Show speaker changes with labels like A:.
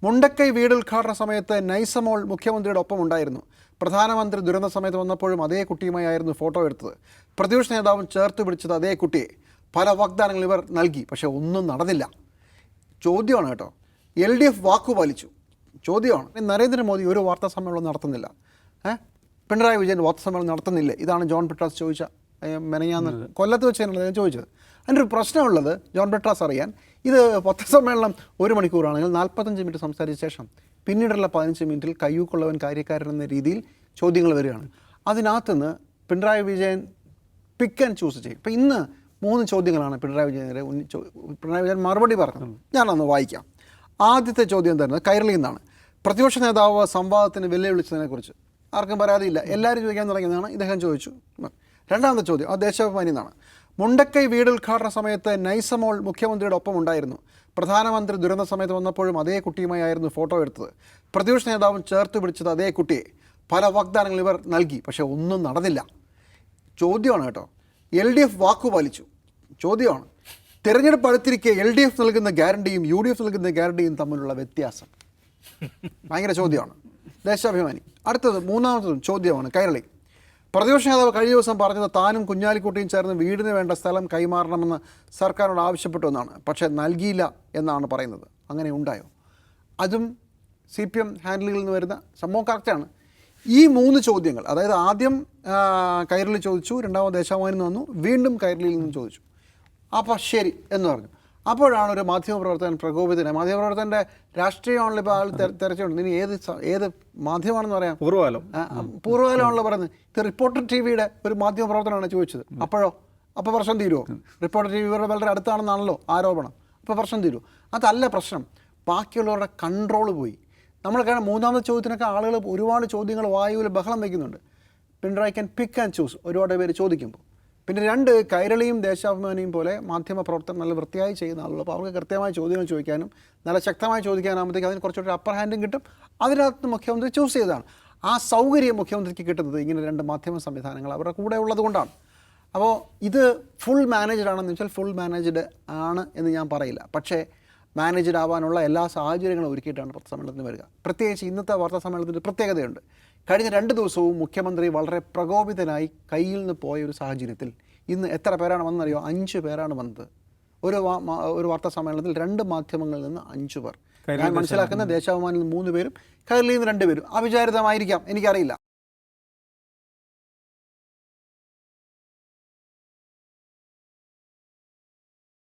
A: മുണ്ടക്കൈ വീട് ഉദ്ഘാടന സമയത്ത് നൈസമോൾ മുഖ്യമന്ത്രിയുടെ ഒപ്പം ഉണ്ടായിരുന്നു. പ്രധാനമന്ത്രി ദുരന്ത സമയത്ത് വന്നപ്പോഴും അതേ കുട്ടിയുമായിരുന്നു ഫോട്ടോ എടുത്തത്. പ്രതിപക്ഷ നേതാവും ചേർത്ത് പിടിച്ചത് അതേ കുട്ടിയെ. പല വാഗ്ദാനങ്ങൾ ഇവർ നൽകി, പക്ഷേ ഒന്നും നടന്നില്ല. ചോദ്യമാണ് കേട്ടോ, LDF വാക്കുപാലിച്ചു. ചോദ്യമാണ്, നരേന്ദ്രമോദി ഒരു വാർത്താ സമ്മേളനം നടത്തുന്നില്ല, പിണറായി വിജയൻ വാർത്താ സമ്മേളനം നടത്തുന്നില്ല. ഇതാണ് ജോൺ ബ്രിട്ടാസ് ചോദിച്ച മെനഞ്ഞാന്ന് കൊല്ലത്ത് വെച്ചാണ് അദ്ദേഹം ചോദിച്ചത്. അതിൻ്റെ ഒരു പ്രശ്നമുള്ളത് ജോൺ ബ്രിട്ടാസ് അറിയാൻ, ഇത് പത്രസമ്മേളനം 1 മണിക്കൂറാണെങ്കിൽ 45 മിനിറ്റ് സംസാരിച്ച ശേഷം പിന്നീടുള്ള 15 മിനിറ്റിൽ കയ്യൂക്കുള്ളവൻ കാര്യക്കാരൻ എന്ന രീതിയിൽ ചോദ്യങ്ങൾ വരികയാണ്. അതിനകത്തുനിന്ന് പിണറായി വിജയൻ പിക്ക് ആൻഡ് ചൂസ് ചെയ്യും. ഇപ്പം ഇന്ന് 3 ചോദ്യങ്ങളാണ് പിണറായി വിജയൻ മറുപടി പറഞ്ഞത്. ഞാനൊന്ന് വായിക്കാം. ആദ്യത്തെ ചോദ്യം തരുന്നത് കൈരളിയിൽ നിന്നാണ്. പ്രതിപക്ഷ നേതാവ് സംവാദത്തിന് വെല്ലുവിളിച്ചതിനെക്കുറിച്ച് ആർക്കും പരാതിയില്ല, എല്ലാവരും ചോദിക്കാൻ തുടങ്ങിയതാണ്. ഇദ്ദേഹം ചോദിച്ചു. രണ്ടാമത്തെ ചോദ്യം ദേശാഭിമാനിയിൽ നിന്നാണ്. മുണ്ടക്കൈ വീട് ഉദ്ഘാടന സമയത്ത് നൈസമോൾ മുഖ്യമന്ത്രിയുടെ ഒപ്പം ഉണ്ടായിരുന്നു. പ്രധാനമന്ത്രി ദുരന്ത സമയത്ത് വന്നപ്പോഴും അതേ കുട്ടിയുമായിരുന്നു ഫോട്ടോ എടുത്തത്. പ്രതിപക്ഷ നേതാവും ചേർത്ത് പിടിച്ചത് അതേ കുട്ടിയെ. പല വാഗ്ദാനങ്ങൾ ഇവർ നൽകി, പക്ഷേ ഒന്നും നടന്നില്ല. ചോദ്യമാണ് കേട്ടോ, LDF വാക്കുപാലിച്ചു. ചോദ്യമാണ്, തിരഞ്ഞെടുപ്പ് അടുത്തിരിക്കെ LDF നൽകുന്ന ഗ്യാരണ്ടിയും UDF നൽകുന്ന ഗ്യാരണ്ടിയും തമ്മിലുള്ള വ്യത്യാസം. ഭയങ്കര ചോദ്യമാണ്. ദേശാഭിമാനി. അടുത്തത് മൂന്നാമത്തതും ചോദ്യമാണ് കൈരളി. പ്രതിപക്ഷ നേതാവ് കഴിഞ്ഞ ദിവസം പറഞ്ഞത് താനും കുഞ്ഞാലിക്കുട്ടിയും ചേർന്ന് വീടിന് വേണ്ട സ്ഥലം കൈമാറണമെന്ന് സർക്കാരിനോട് ആവശ്യപ്പെട്ടു എന്നാണ്. പക്ഷേ നൽകിയില്ല എന്നാണ് പറയുന്നത്. അങ്ങനെ ഉണ്ടായോ? അതും CPM ഹാൻഡിലുകളിൽ നിന്ന് വരുന്ന സംഭവം കറക്റ്റാണ്. ഈ 3 ചോദ്യങ്ങൾ, അതായത് ആദ്യം കൈരളി ചോദിച്ചു, രണ്ടാമത് ദേശാഭിമാനിയിൽ നിന്ന് വന്നു, വീണ്ടും കൈരളിയിൽ നിന്നും ചോദിച്ചു. അപ്പോൾ ശരി എന്ന് പറഞ്ഞു. അപ്പോഴാണ് ഒരു മാധ്യമപ്രവർത്തകൻ പ്രകോപിതനായി. മാധ്യമപ്രവർത്തകൻ്റെ രാഷ്ട്രീയമാണല്ലോ ഇപ്പോൾ ആൾ തിരച്ചുകൊണ്ട്. ഇനി ഏത് മാധ്യമമാണെന്ന് പറയാം. പൂർവ്വകാലമാണല്ലോ പറയുന്നത്. ഇത് റിപ്പോർട്ടർ TVയുടെ ഒരു മാധ്യമപ്രവർത്തനമാണ് ചോദിച്ചത്. അപ്പോൾ പ്രശ്നം തീരുമോ? റിപ്പോർട്ടർ TV ഇവരുടെ വളരെ അടുത്താണെന്നാണല്ലോ ആരോപണം. അപ്പോൾ പ്രശ്നം തീരുമോ? അതല്ല പ്രശ്നം. ബാക്കിയുള്ളവരുടെ കൺട്രോൾ പോയി. നമ്മൾ കാരണം മൂന്നാമത്തെ ചോദ്യത്തിനൊക്കെ ആളുകൾ ഒരുപാട് ചോദ്യങ്ങൾ വായുവിൽ ബഹളം വയ്ക്കുന്നുണ്ട്. Pinarayi can pick and choose ഒരുപാട് പേര് ചോദിക്കുമ്പോൾ. പിന്നെ 2 കൈരളിയും ദേശാഭിമാനിയും പോലെ മാധ്യമപ്രവർത്തനം നല്ല വൃത്തിയായി ചെയ്യുന്ന ആളുകൾ. അപ്പോൾ അവർക്ക് കൃത്യമായ ചോദ്യങ്ങൾ ചോദിക്കാനും നല്ല ശക്തമായി ചോദിക്കാനാകുമ്പോഴത്തേക്ക് അതിന് കുറച്ചുകൂടി അപ്പർ ഹാൻഡും കിട്ടും. അതിനകത്ത് മുഖ്യമന്ത്രി ചൂസ് ചെയ്തതാണ്. ആ സൗകര്യം മുഖ്യമന്ത്രിക്ക് കിട്ടുന്നത് ഇങ്ങനെ 2 മാധ്യമ സംവിധാനങ്ങൾ അവരുടെ കൂടെ ഉള്ളത് കൊണ്ടാണ്. അപ്പോൾ ഇത് ഫുൾ മാനേജ്ഡ് ആണെന്ന് വെച്ചാൽ ഫുൾ മാനേജ്ഡ് ആണ് എന്ന് ഞാൻ പറയില്ല. പക്ഷേ മാനേജ്ഡ് ആവാനുള്ള എല്ലാ സാഹചര്യങ്ങളും ഒരുക്കിയിട്ടാണ് പത്രസമ്മേളനത്തിന് വരിക. പ്രത്യേകിച്ച് ഇന്നത്തെ വാർത്താ സമ്മേളനത്തിൻ്റെ പ്രത്യേകതയുണ്ട്. കഴിഞ്ഞ 2 ദിവസവും മുഖ്യമന്ത്രി വളരെ പ്രകോപിതനായി കയ്യിൽ നിന്ന് പോയ ഒരു സാഹചര്യത്തിൽ ഇന്ന് എത്ര പേരാണ് വന്നറിയോ? 5 പേരാണ് വന്നത്. ഒരു വാർത്താ സമ്മേളനത്തിൽ 2 മാധ്യമങ്ങളിൽ നിന്ന് 5 പേർ. ഞാൻ മനസ്സിലാക്കുന്ന ദേശാഭിമാനിയിൽ നിന്ന് 3 പേരും കൈരളിയിൽ നിന്ന് 2 പേരും. അവിചാരിതമായിരിക്കാം, എനിക്കറിയില്ല.